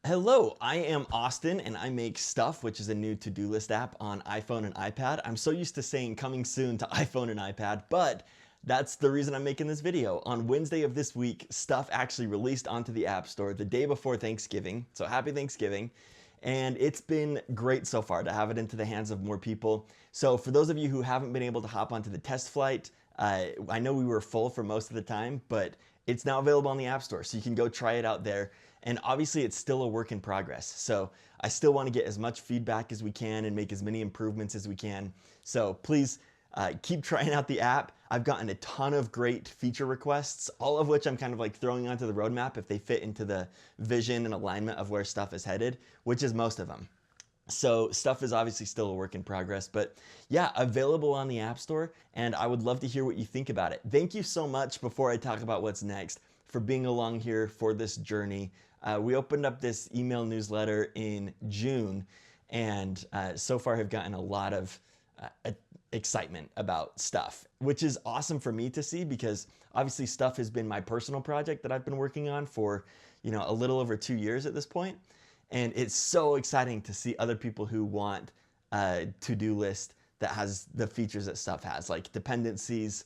Hello, I am Austin and I make Stuff, which is a new to-do list app on iPhone and iPad. I'm so used to saying coming soon to iPhone and iPad, but that's the reason I'm making this video. On Wednesday of this week, Stuff actually released onto the App Store the day before Thanksgiving, so happy Thanksgiving. And it's been great so far to have it into the hands of more people. So for those of you who haven't been able to hop onto the test flight, I know we were full for most of the time, but it's now available on the App Store, so you can go try it out there. And obviously it's still a work in progress. So I still want to get as much feedback as we can and make as many improvements as we can. So please keep trying out the app. I've gotten a ton of great feature requests, all of which I'm kind of like throwing onto the roadmap if they fit into the vision and alignment of where Stuff is headed, which is most of them. So Stuff is obviously still a work in progress, but yeah, available on the App Store, and I would love to hear what you think about it. Thank you so much, before I talk about what's next, for being along here for this journey. We opened up this email newsletter in June, and so far have gotten a lot of excitement about Stuff, which is awesome for me to see, because obviously Stuff has been my personal project that I've been working on for, a little over 2 years at this point. And it's so exciting to see other people who want a to-do list that has the features that Stuff has, like dependencies,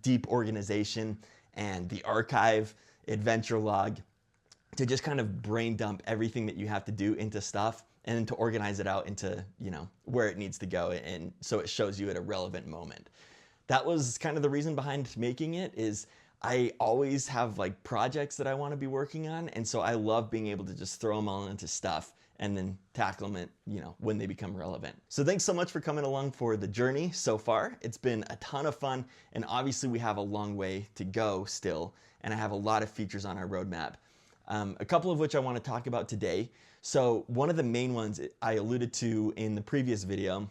deep organization, and the archive, adventure log, to just kind of brain dump everything that you have to do into Stuff and then to organize it out into, where it needs to go, and so it shows you at a relevant moment. That was kind of the reason behind making it. Is I always have like projects that I want to be working on, and so I love being able to just throw them all into Stuff and then tackle them at, when they become relevant. So thanks so much for coming along for the journey so far. It's been a ton of fun, and obviously we have a long way to go still, and I have a lot of features on our roadmap. A couple of which I want to talk about today. So one of the main ones I alluded to in the previous video,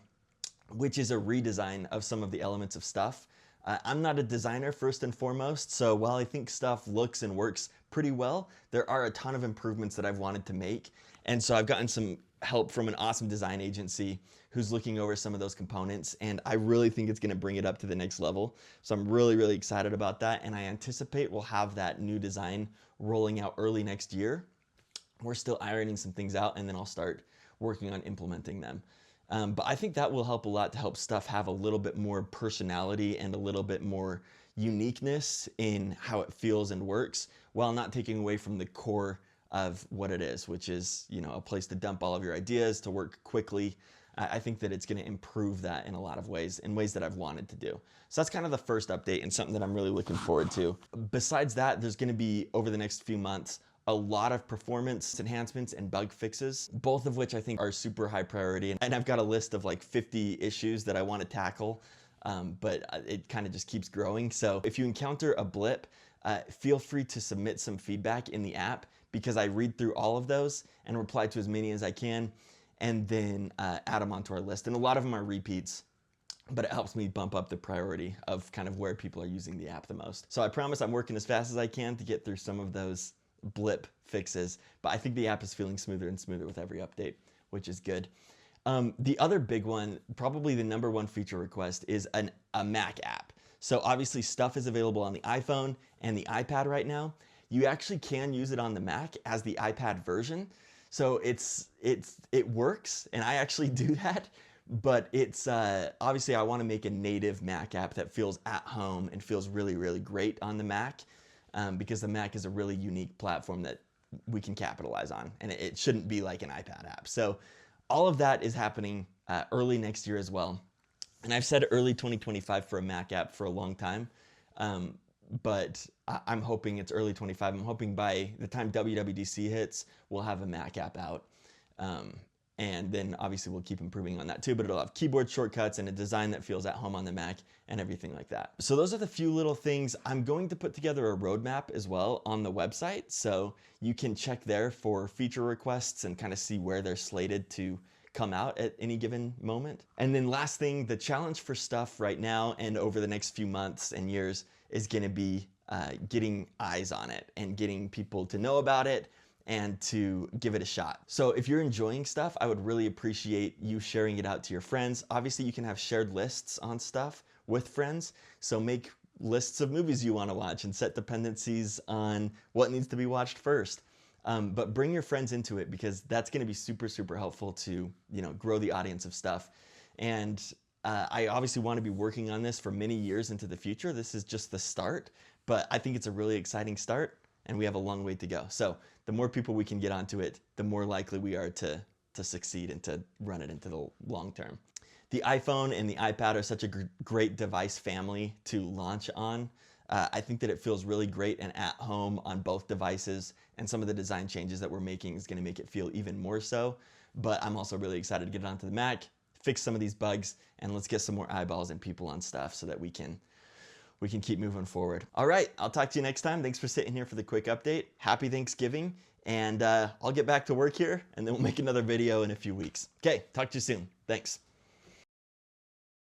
which is a redesign of some of the elements of Stuff. I'm not a designer first and foremost, so while I think Stuff looks and works pretty well, there are a ton of improvements that I've wanted to make. And so I've gotten some help from an awesome design agency who's looking over some of those components, and I really think it's going to bring it up to the next level. So I'm really, really excited about that, and I anticipate we'll have that new design rolling out early next year. We're still ironing some things out, and then I'll start working on implementing them. But I think that will help a lot to help Stuff have a little bit more personality and a little bit more uniqueness in how it feels and works, while not taking away from the core of what it is, which is, a place to dump all of your ideas, to work quickly. I think that it's going to improve that in a lot of ways, in ways that I've wanted to do. So that's kind of the first update, and something that I'm really looking forward to. Besides that, there's going to be, over the next few months, a lot of performance enhancements and bug fixes, both of which I think are super high priority. And I've got a list of like 50 issues that I want to tackle, but it kind of just keeps growing. So if you encounter a blip, feel free to submit some feedback in the app, because I read through all of those and reply to as many as I can, and then add them onto our list. And a lot of them are repeats, but it helps me bump up the priority of kind of where people are using the app the most. So I promise I'm working as fast as I can to get through some of those blip fixes, but I think the app is feeling smoother and smoother with every update, which is good. The other big one, probably the number one feature request, is a Mac app. So obviously Stuff is available on the iPhone and the iPad right now. You actually can use it on the Mac as the iPad version. So it works, and I actually do that, but it's obviously I want to make a native Mac app that feels at home and feels really, really great on the Mac. Because the Mac is a really unique platform that we can capitalize on, and it shouldn't be like an iPad app. So all of that is happening early next year as well. And I've said early 2025 for a Mac app for a long time, but I'm hoping it's early 25. I'm hoping by the time WWDC hits, we'll have a Mac app out. And then obviously we'll keep improving on that too, but it'll have keyboard shortcuts and a design that feels at home on the Mac and everything like that. So those are the few little things. I'm going to put together a roadmap as well on the website, so you can check there for feature requests and kind of see where they're slated to come out at any given moment. And then last thing, the challenge for Stuff right now and over the next few months and years is going to be getting eyes on it and getting people to know about it and to give it a shot. So if you're enjoying Stuff, I would really appreciate you sharing it out to your friends. Obviously, you can have shared lists on Stuff with friends, so make lists of movies you want to watch and set dependencies on what needs to be watched first. But bring your friends into it, because that's going to be super, super helpful to, grow the audience of stuff. And I obviously want to be working on this for many years into the future. This is just the start, but I think it's a really exciting start, and we have a long way to go. So the more people we can get onto it, the more likely we are to succeed and to run it into the long term. The iPhone and the iPad are such a great device family to launch on. I think that it feels really great and at home on both devices, and some of the design changes that we're making is going to make it feel even more so. But I'm also really excited to get it onto the Mac, fix some of these bugs, and let's get some more eyeballs and people on stuff so that we can keep moving forward. All right, I'll talk to you next time. Thanks for sitting here for the quick update. Happy Thanksgiving, and I'll get back to work here, and then we'll make another video in a few weeks. Okay, talk to you soon. Thanks.